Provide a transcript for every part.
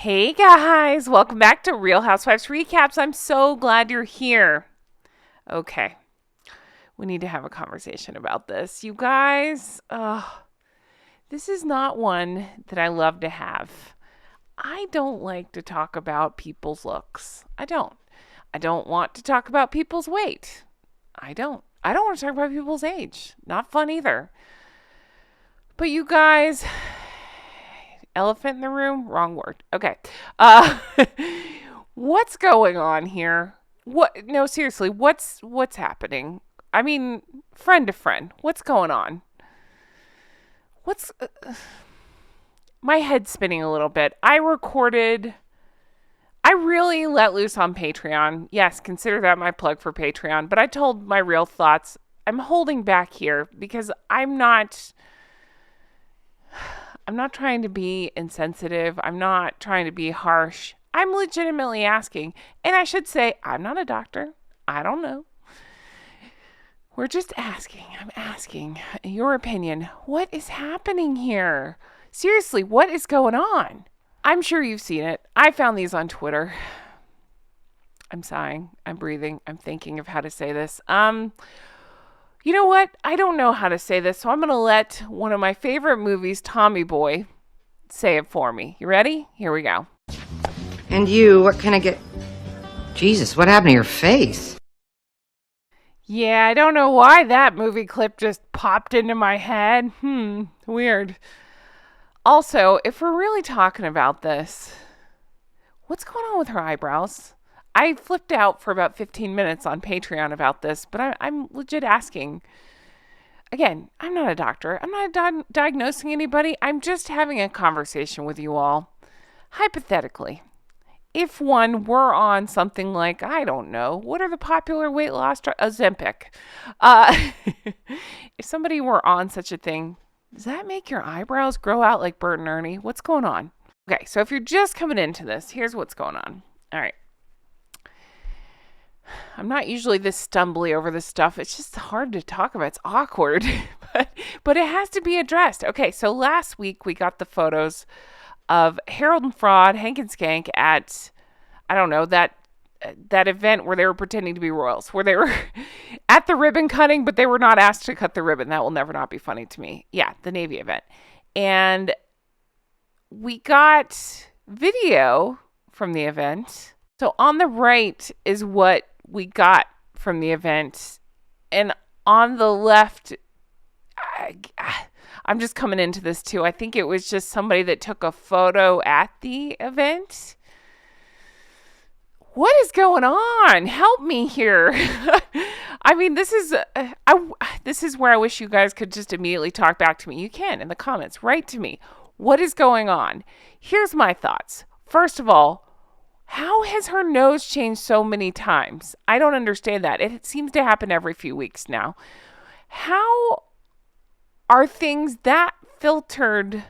Hey guys, welcome back to Real Housewives Recaps. I'm so glad you're here. Okay, we need to have a conversation about this. You guys, this is not one that I love to have. I don't like to talk about people's looks. I don't. I don't want to talk about people's weight. I don't. I don't want to talk about people's age. Not fun either. But you guys, elephant in the room? Wrong word. Okay. Uh what's going on here? What no, seriously, what's happening? I mean, friend to friend. What's going on? What's My head's spinning a little bit. I really let loose on Patreon. Yes, consider that my plug for Patreon, but I told my real thoughts. I'm holding back here because I'm not trying to be insensitive. I'm not trying to be harsh. I'm legitimately asking. And I should say, I'm not a doctor. I don't know. We're just asking. I'm asking your opinion. What is happening here? Seriously, what is going on? I'm sure you've seen it. I found these on Twitter. I'm sighing. I'm breathing. I'm thinking of how to say this. You know what? I don't know how to say this, so I'm going to let one of my favorite movies, Tommy Boy, say it for me. You ready? Here we go. And you, what can I get? Jesus, what happened to your face? Yeah, I don't know why that movie clip just popped into my head. Weird. Also, if we're really talking about this, what's going on with her eyebrows? I flipped out for about 15 minutes on Patreon about this, but I'm legit asking. Again, I'm not a doctor. I'm not diagnosing anybody. I'm just having a conversation with you all. Hypothetically, if one were on something like, I don't know, what are the popular weight loss drugs? Ozempic. If somebody were on such a thing, does that make your eyebrows grow out like Bert and Ernie? What's going on? Okay, so if you're just coming into this, here's what's going on. All right. I'm not usually this stumbly over this stuff. It's just hard to talk about. It's awkward, but it has to be addressed. Okay, so last week we got the photos of Harold and Fraud, Hank and Skank at, I don't know, that event where they were pretending to be royals, where they were at the ribbon cutting, but they were not asked to cut the ribbon. That will never not be funny to me. Yeah, the Navy event. And we got video from the event. So on the right is what we got from the event, and on the left, I'm just coming into this too. I think it was just somebody that took a photo at the event. What is going on? Help me here. I mean, this is where I wish you guys could just immediately talk back to me. You can in the comments. Write to me. What is going on? Here's my thoughts. First of all, how has her nose changed so many times? I don't understand that. It seems to happen every few weeks now. How are things that filtered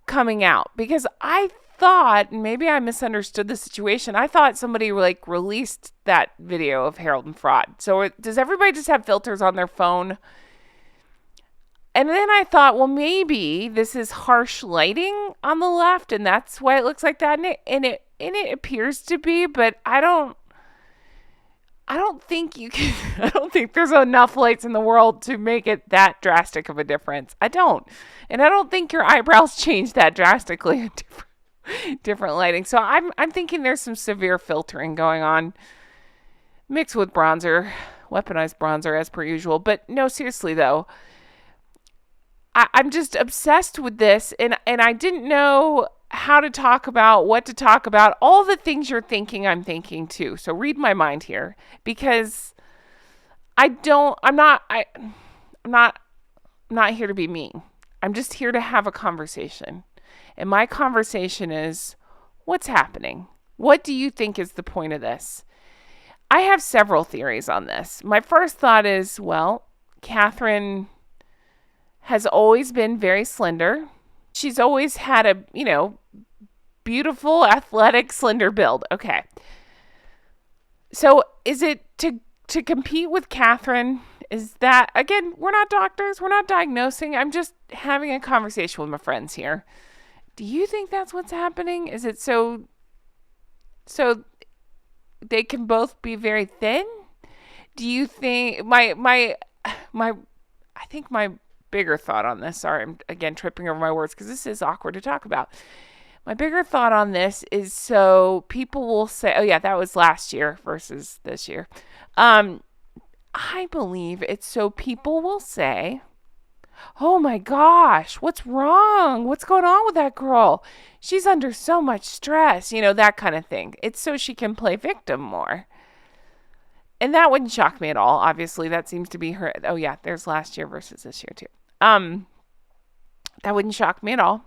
coming out? Because I thought, maybe I misunderstood the situation, I thought somebody released that video of Harold and Fraud. So does everybody just have filters on their phone? And then I thought, well, maybe this is harsh lighting on the left, and that's why it looks like that. And it appears to be, but I don't think you can. I don't think there's enough lights in the world to make it that drastic of a difference. I don't, and I don't think your eyebrows change that drastically in different lighting. So I'm thinking there's some severe filtering going on, mixed with bronzer, weaponized bronzer as per usual. But no, seriously though. I'm just obsessed with this, and I didn't know how to talk about, what to talk about, all the things you're thinking, I'm thinking too. So read my mind here, because I'm not here to be mean. I'm just here to have a conversation. And my conversation is, what's happening? What do you think is the point of this? I have several theories on this. My first thought is, well, Catherine has always been very slender. She's always had a, beautiful, athletic, slender build. Okay. So is it to compete with Catherine? Is that, again, we're not doctors. We're not diagnosing. I'm just having a conversation with my friends here. Do you think that's what's happening? Is it so they can both be very thin? Do you think my I think my bigger thought on this, sorry, I'm again tripping over my words because this is awkward to talk about. My bigger thought on this is so people will say, oh yeah, that was last year versus this year. I believe it's so people will say, oh my gosh, what's wrong? What's going on with that girl? She's under so much stress, that kind of thing. It's so she can play victim more. And that wouldn't shock me at all. Obviously, that seems to be her. Oh yeah, there's last year versus this year too. That wouldn't shock me at all.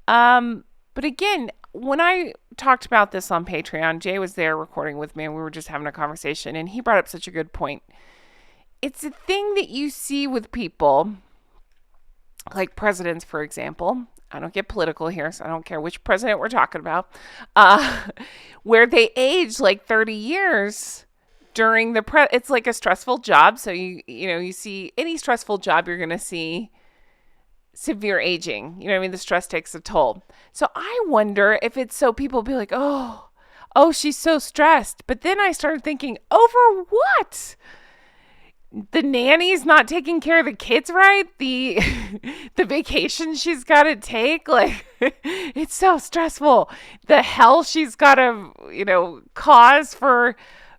But again, when I talked about this on Patreon, Jay was there recording with me and we were just having a conversation and he brought up such a good point. It's a thing that you see with people, like presidents, for example. I don't get political here, so I don't care which president we're talking about, where they age like 30 years during it's like a stressful job. So you see any stressful job, you're going to see severe aging. You know what I mean? The stress takes a toll. So I wonder if it's so people be like, oh, she's so stressed. But then I started thinking, over what? The nanny's not taking care of the kids right? The vacation she's got to take, like, it's so stressful. The hell she's got to, cause for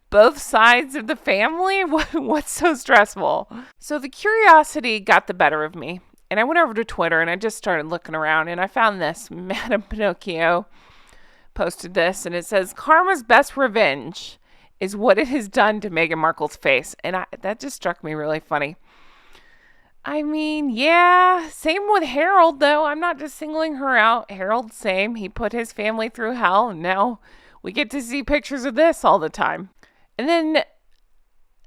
both sides of the family. What's so stressful? So the curiosity got the better of me. And I went over to Twitter and I just started looking around and I found this. Madame Pinocchio posted this and it says, karma's best revenge is what it has done to Meghan Markle's face. And that just struck me really funny. I mean, yeah, same with Harold, though. I'm not just singling her out. Harold, same. He put his family through hell, and now we get to see pictures of this all the time. And then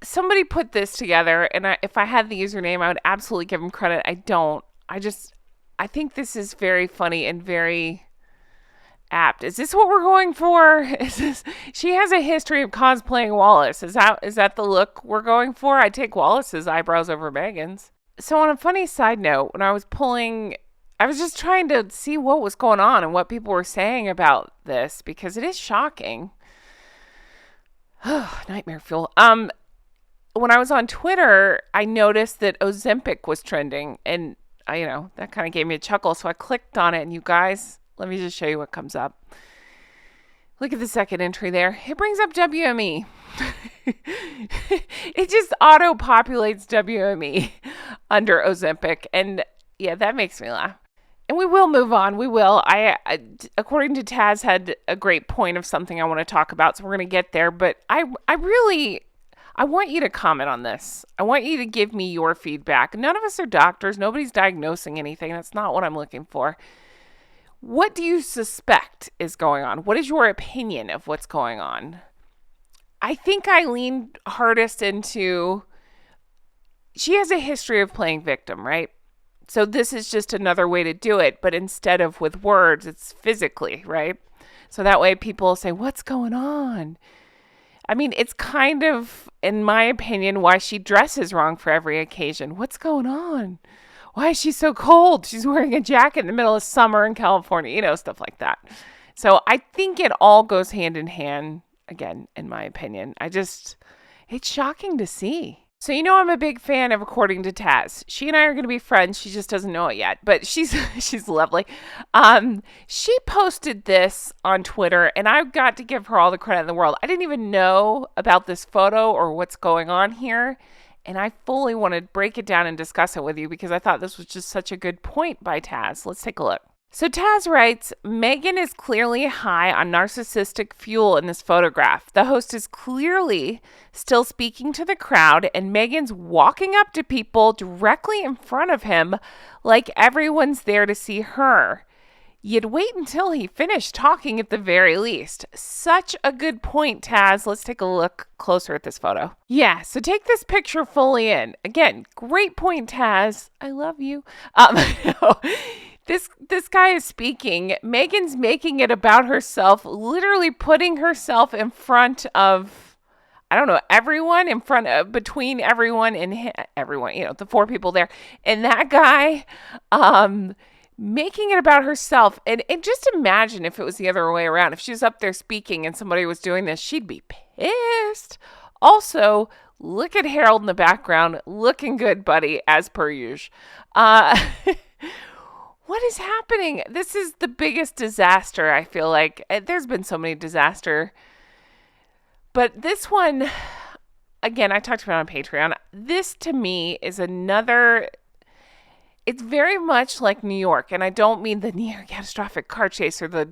somebody put this together, and if I had the username, I would absolutely give them credit. I don't. I think this is very funny and very apt. Is this what we're going for? She has a history of cosplaying Wallace. Is that the look we're going for? I take Wallace's eyebrows over Meghan's. So on a funny side note, when I was just trying to see what was going on and what people were saying about this because it is shocking. Nightmare fuel. When I was on Twitter, I noticed that Ozempic was trending and that kind of gave me a chuckle. So I clicked on it and you guys, let me just show you what comes up. Look at the second entry there. It brings up WME. It just auto-populates WME under Ozempic. And yeah, that makes me laugh. And we will move on. We will. I according to Taz, had a great point of something I want to talk about. So we're going to get there. But I want you to comment on this. I want you to give me your feedback. None of us are doctors. Nobody's diagnosing anything. That's not what I'm looking for. What do you suspect is going on? What is your opinion of what's going on? I think I leaned hardest into she has a history of playing victim, right? So this is just another way to do it, but instead of with words, it's physically, right? So that way people say, what's going on? I mean, it's kind of, in my opinion, why she dresses wrong for every occasion. What's going on? Why is she so cold? She's wearing a jacket in the middle of summer in California, stuff like that. So I think it all goes hand in hand, again, in my opinion. It's shocking to see. So I'm a big fan of According to Taz. She and I are going to be friends. She just doesn't know it yet, but she's lovely. She posted this on Twitter, and I've got to give her all the credit in the world. I didn't even know about this photo or what's going on here. And I fully want to break it down and discuss it with you because I thought this was just such a good point by Taz. Let's take a look. So Taz writes, Meghan is clearly high on narcissistic fuel in this photograph. The host is clearly still speaking to the crowd, and Meghan's walking up to people directly in front of him like everyone's there to see her. You'd wait until he finished talking at the very least. Such a good point, Taz. Let's take a look closer at this photo. Yeah, so take this picture fully in. Again, great point, Taz. I love you. This guy is speaking. Meghan's making it about herself, literally putting herself in front of, everyone, between everyone and everyone, the four people there. And that guy, making it about herself. And just imagine if it was the other way around. If she was up there speaking and somebody was doing this, she'd be pissed. Also, look at Harold in the background, looking good, buddy, as per usual. What is happening? This is the biggest disaster, I feel like. There's been so many disaster. But this one, again, I talked about it on Patreon. This, to me, is another... It's very much like New York. And I don't mean the near catastrophic car chase or the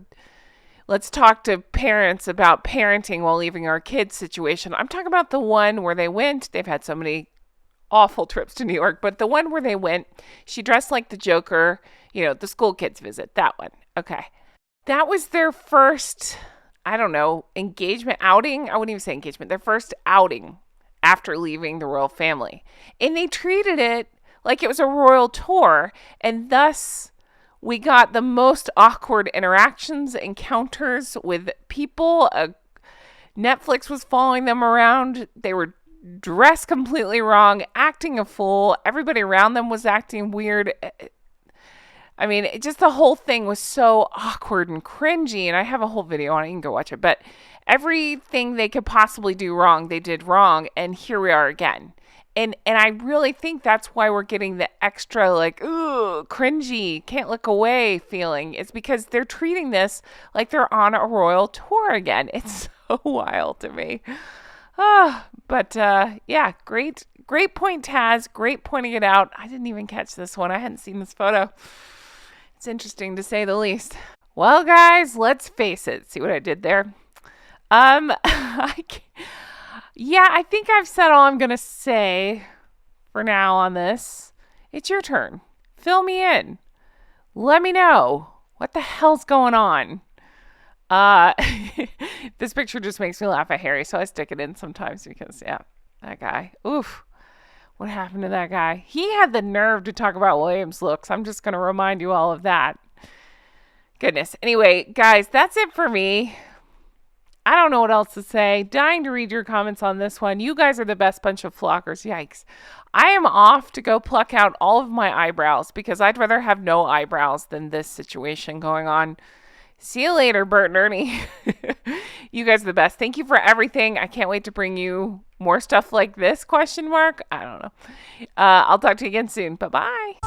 let's talk to parents about parenting while leaving our kids situation. I'm talking about the one where they went. They've had so many awful trips to New York, but the one where they went, she dressed like the Joker, the school kids visit, that one. Okay. That was their first, I don't know, engagement, outing. I wouldn't even say engagement, their first outing after leaving the royal family. And they treated it like it was a royal tour, and thus we got the most awkward interactions, encounters with people. Netflix was following them around. They were dressed completely wrong, acting a fool. Everybody around them was acting weird. I mean, just the whole thing was so awkward and cringy. And I have a whole video on it. You can go watch it. But everything they could possibly do wrong, they did wrong. And here we are again. And I really think that's why we're getting the extra, ooh, cringy, can't look away feeling. It's because they're treating this like they're on a royal tour again. It's so wild to me. But yeah, great point, Taz. Great pointing it out. I didn't even catch this one. I hadn't seen this photo. It's interesting to say the least. Well, guys, let's face it. See what I did there? Yeah, I think I've said all I'm going to say for now on this. It's your turn. Fill me in. Let me know. What the hell's going on? This picture just makes me laugh at Harry, so I stick it in sometimes because, yeah, that guy. Oof. What happened to that guy? He had the nerve to talk about William's looks. I'm just going to remind you all of that. Goodness. Anyway, guys, that's it for me. I don't know what else to say. Dying to read your comments on this one. You guys are the best bunch of flockers. Yikes. I am off to go pluck out all of my eyebrows because I'd rather have no eyebrows than this situation going on. See you later, Bert and Ernie. You guys are the best. Thank you for everything. I can't wait to bring you more stuff like this, ? I don't know. I'll talk to you again soon. Bye-bye.